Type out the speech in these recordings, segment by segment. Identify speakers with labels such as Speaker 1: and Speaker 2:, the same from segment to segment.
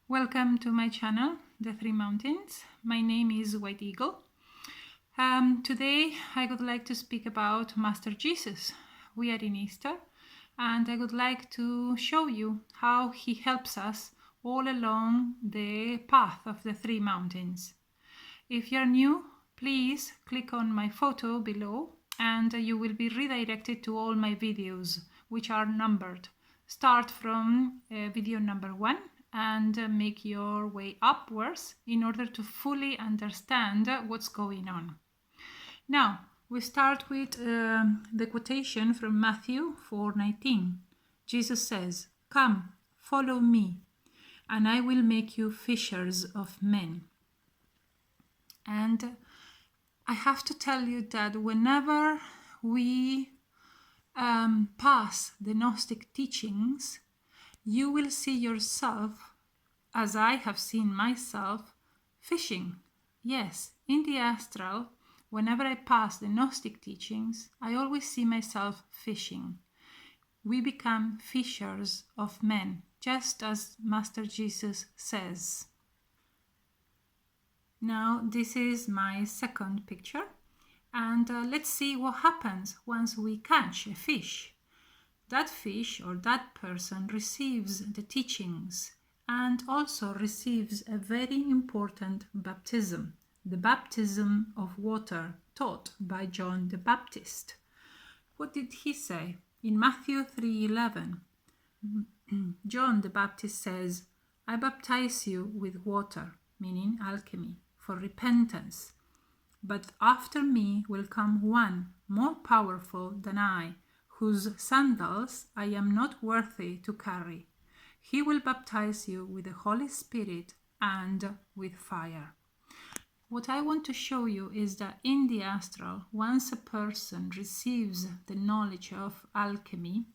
Speaker 1: Welcome to my channel, The Three Mountains. My name is White Eagle. Today I would like to speak about Master Jesus. We are in Easter and I would like to show you how he helps us all along the path of the three mountains. If you're new, please click on my photo below and you will be redirected to all my videos, which are numbered. Start from video number 1 and make your way upwards in order to fully understand what's going on. Now, we start with the quotation from Matthew 4:19. Jesus says, "Come, follow me, and I will make you fishers of men." And I have to tell you that whenever we pass the Gnostic teachings, you will see yourself, as I have seen myself, fishing. Yes, in the astral, whenever I pass the Gnostic teachings, I always see myself fishing. We become fishers of men, just as Master Jesus says. Now, this is my second picture, and let's see what happens once we catch a fish. That fish or that person receives the teachings and also receives a very important baptism, the baptism of water taught by John the Baptist. What did he say? In Matthew 3:11, John the Baptist says, "I baptize you with water," meaning alchemy, "for repentance. But after me will come one more powerful than I, whose sandals I am not worthy to carry. He will baptize you with the Holy Spirit and with fire." What I want to show you is that in the astral, once a person receives the knowledge of alchemy,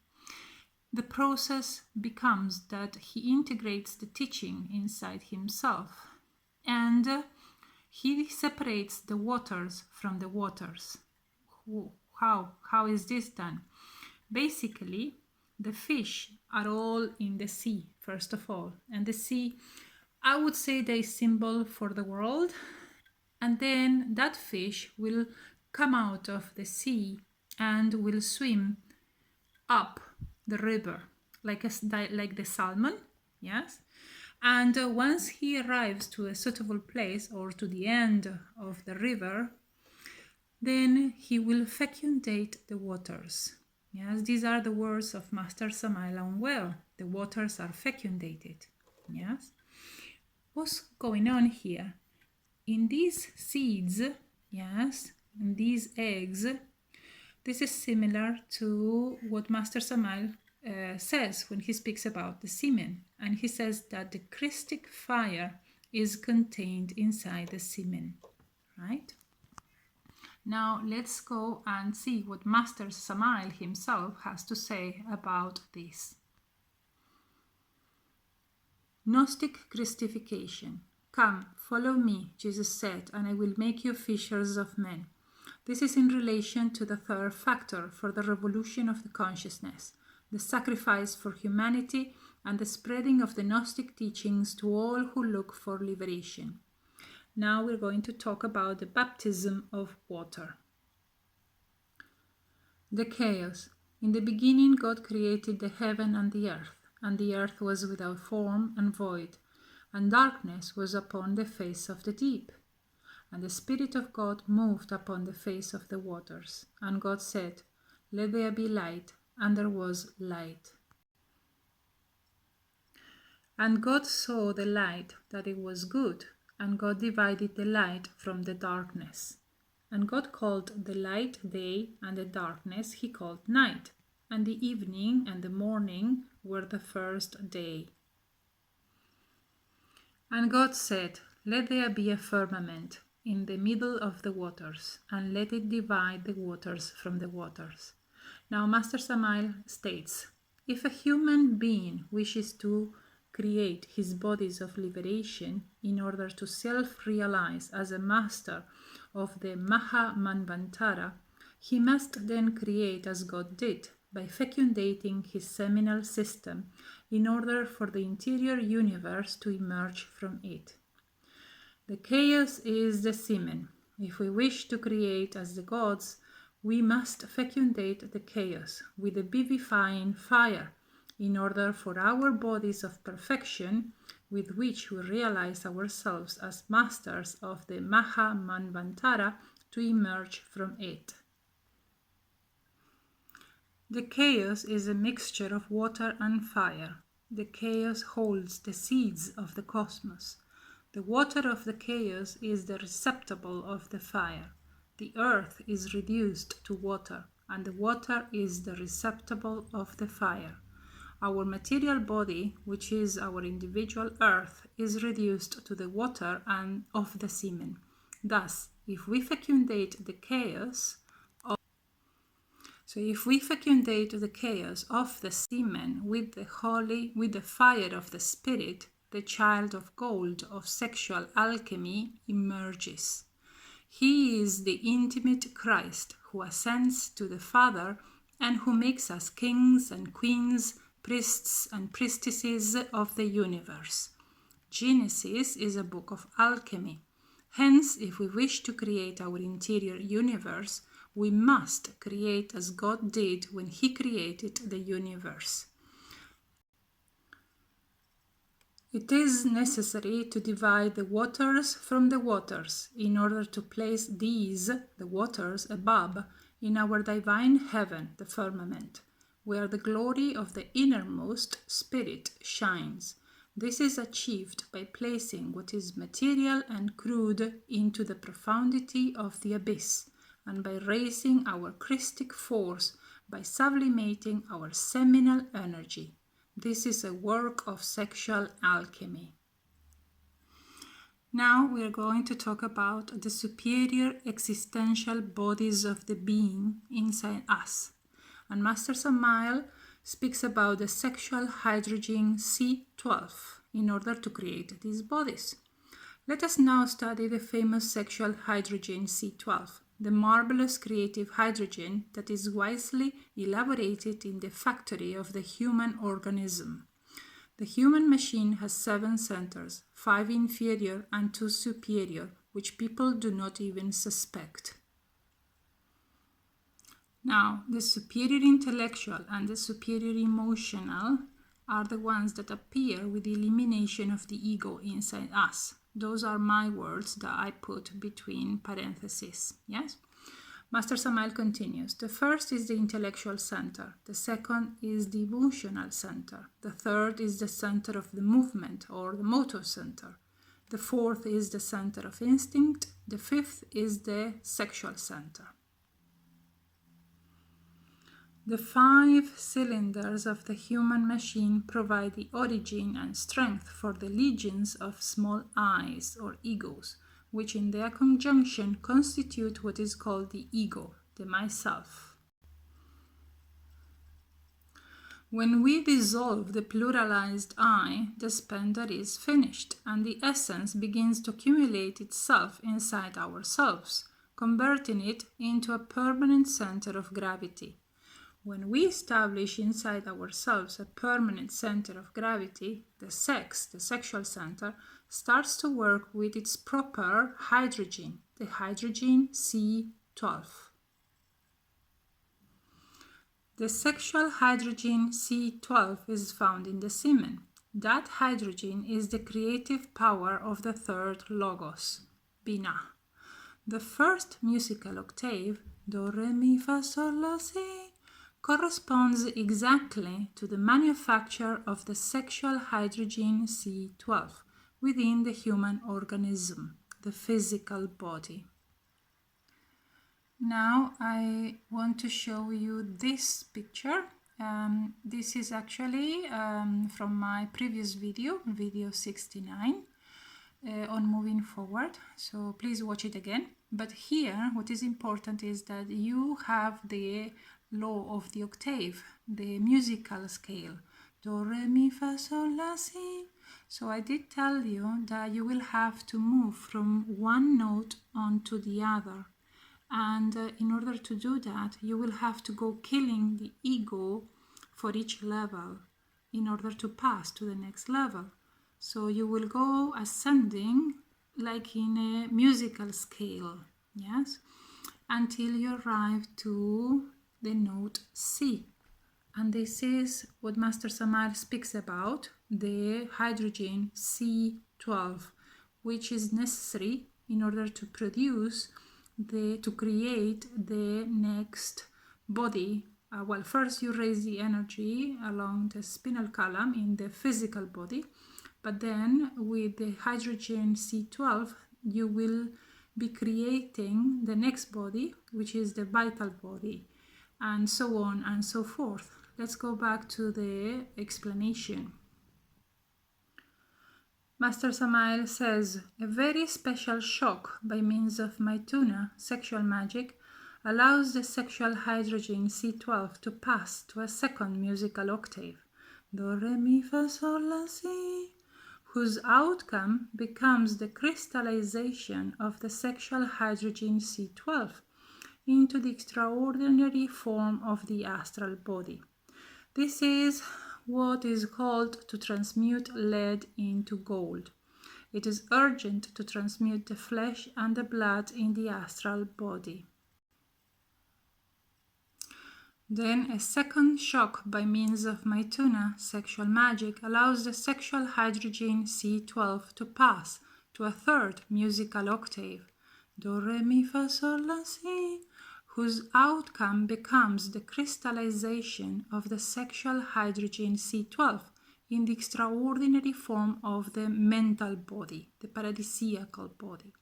Speaker 1: the process becomes that he integrates the teaching inside himself and he separates the waters from the waters. How is this done? Basically, the fish are all in the sea, first of all. And the sea, I would say, they symbol for the world. And then that fish will come out of the sea and will swim up the river, like the salmon, yes? And once he arrives to a suitable place or to the end of the river, then he will fecundate the waters. Yes, these are the words of Master Samael unwell. The waters are fecundated. Yes. What's going on here? In these seeds, yes, in these eggs, this is similar to what Master Samael says when he speaks about the semen. And he says that the Christic fire is contained inside the semen, right? Now let's go and see what Master Samael himself has to say about this. Gnostic Christification. "Come, follow me," Jesus said, "and I will make you fishers of men." This is in relation to the third factor for the revolution of the consciousness, the sacrifice for humanity and the spreading of the Gnostic teachings to all who look for liberation. Now we're going to talk about the baptism of water. The chaos. In the beginning, God created the heaven and the earth was without form and void, and darkness was upon the face of the deep. And the Spirit of God moved upon the face of the waters. And God said, "Let there be light," and there was light. And God saw the light, that it was good, and God divided the light from the darkness. And God called the light day, and the darkness he called night. And the evening and the morning were the first day. And God said, "Let there be a firmament in the middle of the waters, and let it divide the waters from the waters." Now Master Samael states, if a human being wishes to create his bodies of liberation in order to self-realize as a master of the Maha Manvantara, he must then create as God did, by fecundating his seminal system in order for the interior universe to emerge from it. The chaos is the semen. If we wish to create as the gods, we must fecundate the chaos with a vivifying fire in order for our bodies of perfection, with which we realize ourselves as masters of the Maha Manvantara, to emerge from it. The chaos is a mixture of water and fire. The chaos holds the seeds of the cosmos. The water of the chaos is the receptacle of the fire. The earth is reduced to water, and the water is the receptacle of the fire. Our material body, which is our individual earth, is reduced to the water and of the semen. Thus, if we fecundate the chaos of the semen with the fire of the spirit, the child of gold of sexual alchemy emerges. He is the intimate Christ who ascends to the Father and who makes us kings and queens, priests and priestesses of the universe. Genesis is a book of alchemy. Hence, if we wish to create our interior universe, we must create as God did when He created the universe. It is necessary to divide the waters from the waters in order to place these, the waters, above in our divine heaven, the firmament, where the glory of the innermost spirit shines. This is achieved by placing what is material and crude into the profundity of the abyss, and by raising our Christic force by sublimating our seminal energy. This is a work of sexual alchemy. Now we are going to talk about the superior existential bodies of the being inside us. And Master Samael speaks about the sexual hydrogen C12 in order to create these bodies. Let us now study the famous sexual hydrogen C12, the marvelous creative hydrogen that is wisely elaborated in the factory of the human organism. The human machine has 7 centers, 5 inferior and 2 superior, which people do not even suspect. Now, the superior intellectual and the superior emotional are the ones that appear with the elimination of the ego inside us. Those are my words that I put between parentheses. Yes? Master Samael continues. The first is the intellectual center. The second is the emotional center. The third is the center of the movement or the motor center. The fourth is the center of instinct. The fifth is the sexual center. The 5 cylinders of the human machine provide the origin and strength for the legions of small I's or egos, which in their conjunction constitute what is called the ego, the myself. When we dissolve the pluralized I, the spender is finished, and the essence begins to accumulate itself inside ourselves, converting it into a permanent center of gravity. When we establish inside ourselves a permanent center of gravity, the sexual center, starts to work with its proper hydrogen, the hydrogen C12. The sexual hydrogen C12 is found in the semen. That hydrogen is the creative power of the third logos, Binah. The first musical octave, Do, Re, Mi, Fa, Sol, La, Si, corresponds exactly to the manufacture of the sexual hydrogen C12 within the human organism, the physical body. Now I want to show you this picture. This is actually from my previous video 69 on moving forward, so please watch it again. But here what is important is that you have the law of the octave, the musical scale, Do, Re, Mi, Fa, Sol, La, Si. So I did tell you that you will have to move from one note onto the other. And in order to do that, you will have to go killing the ego for each level in order to pass to the next level. So you will go ascending like in a musical scale, yes, until you arrive to the note C. And this is what Master Samael speaks about, the hydrogen C12, which is necessary in order to produce to create the next body. Well, first you raise the energy along the spinal column in the physical body, but then with the hydrogen C12 you will be creating the next body, which is the vital body, and so on and so forth. Let's go back to the explanation. Master Samael says, a very special shock by means of Maituna, sexual magic, allows the sexual hydrogen C12 to pass to a second musical octave, Do, Re, Mi, Fa, Sol, La, Si, whose outcome becomes the crystallization of the sexual hydrogen C12 into the extraordinary form of the astral body. This is what is called to transmute lead into gold. It is urgent to transmute the flesh and the blood in the astral body. Then a second shock by means of Maituna, sexual magic, allows the sexual hydrogen C12 to pass to a third musical octave, Do, Re, Mi, Fa, Sol, La, Si, whose outcome becomes the crystallization of the sexual hydrogen C12 in the extraordinary form of the mental body, the paradisiacal body.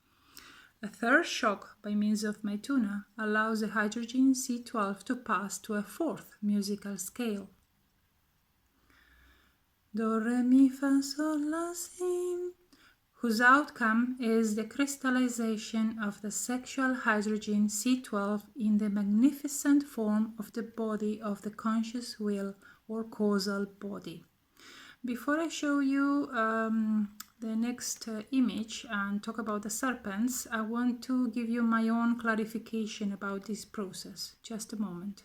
Speaker 1: A third shock by means of Maituna allows the hydrogen C12 to pass to a fourth musical scale, Do, Re, Mi, Fa, Sol, La, Si, whose outcome is the crystallization of the sexual hydrogen C12 in the magnificent form of the body of the conscious will or causal body. Before I show you the next image and talk about the serpents, I want to give you my own clarification about this process. Just a moment.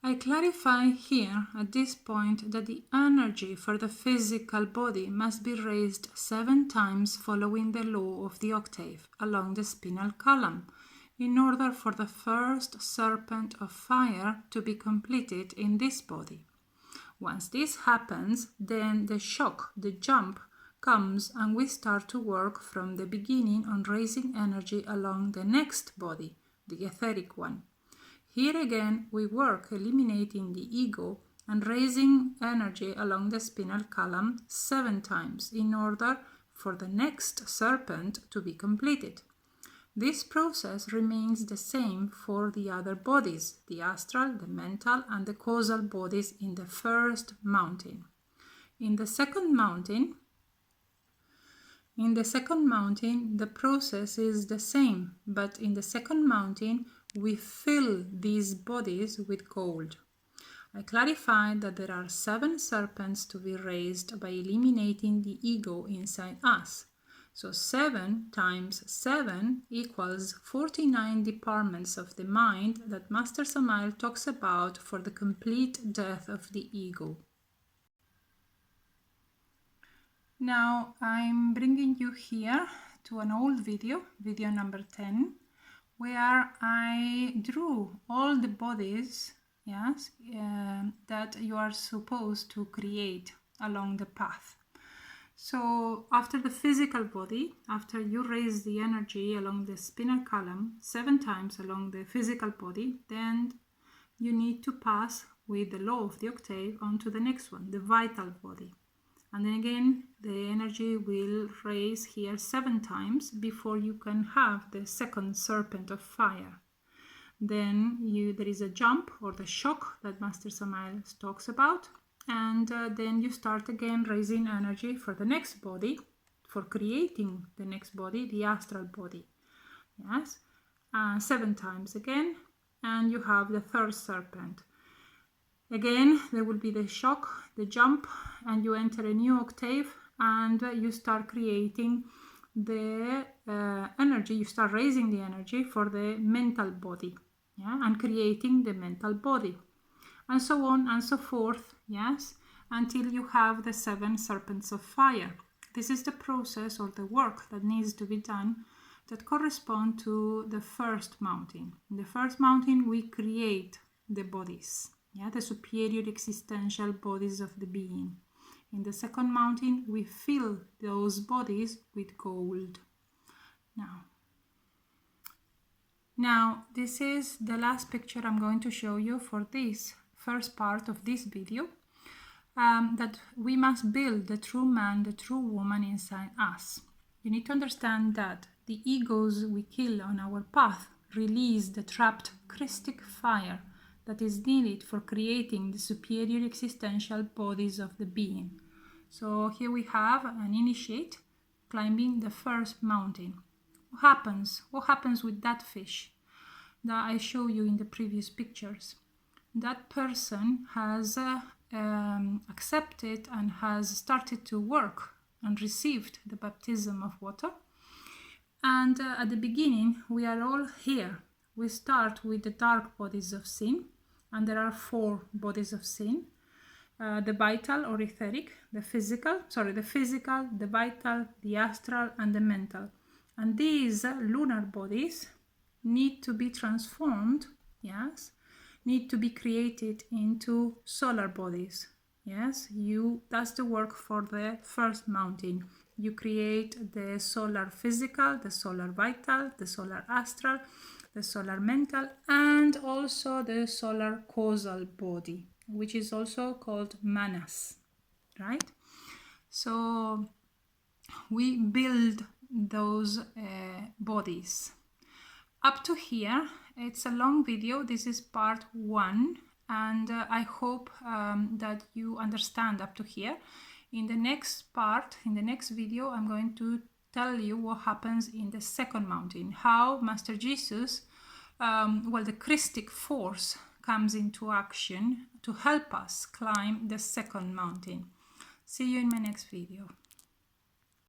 Speaker 1: I clarify here at this point that the energy for the physical body must be raised 7 times following the law of the octave along the spinal column in order for the first serpent of fire to be completed in this body. Once this happens, then the shock, the jump, comes and we start to work from the beginning on raising energy along the next body, the etheric one. Here again, we work eliminating the ego and raising energy along the spinal column 7 times in order for the next serpent to be completed. This process remains the same for the other bodies, the astral, the mental, and the causal bodies in the first mountain. In the second mountain, the process is the same, but in the second mountain, we fill these bodies with gold. I clarified that there are 7 serpents to be raised by eliminating the ego inside us. So 7 times 7 equals 49 departments of the mind that Master Samael talks about for the complete death of the ego. Now I'm bringing you here to an old video number 10, where I drew all the bodies, yes, that you are supposed to create along the path. So after the physical body, after you raise the energy along the spinal column 7 times along the physical body, then you need to pass with the law of the octave onto the next one, the vital body. And then again, the energy will raise here 7 times before you can have the second serpent of fire. Then there is a jump or the shock that Master Samael talks about. And then you start again raising energy for the next body, for creating the next body, the astral body. Yes, 7 times again. And you have the third serpent. Again, there will be the shock, the jump, and you enter a new octave and you start creating the energy, you start raising the energy for the mental body, yeah, and creating the mental body, and so on and so forth, yes, until you have the 7 serpents of fire. This is the process or the work that needs to be done that correspond to the first mountain. In the first mountain, we create the bodies, yeah, the superior existential bodies of the being. In the second mountain, we fill those bodies with gold. Now, this is the last picture I'm going to show you for this first part of this video, that we must build the true man, the true woman inside us. You need to understand that the egos we kill on our path release the trapped Christic fire that is needed for creating the superior existential bodies of the being. So here we have an initiate climbing the first mountain. What happens? What happens with that fish that I show you in the previous pictures? That person has accepted and has started to work and received the baptism of water. And at the beginning, we are all here. We start with the dark bodies of sin, and there are 4 bodies of sin. The vital or etheric, the physical, the vital, the astral, and the mental. And these lunar bodies need to be transformed, yes, need to be created into solar bodies. Yes, that's the work for the first mountain. You create the solar physical, the solar vital, the solar astral, the solar mental, and also the solar causal body, which is also called manas, right? So we build those bodies. Up to here, it's a long video. This is part 1, and I hope that you understand up to here. In the next part, in the next video, I'm going to tell you what happens in the second mountain, how Master Jesus, the Christic force comes into action to help us climb the second mountain. See you in my next video.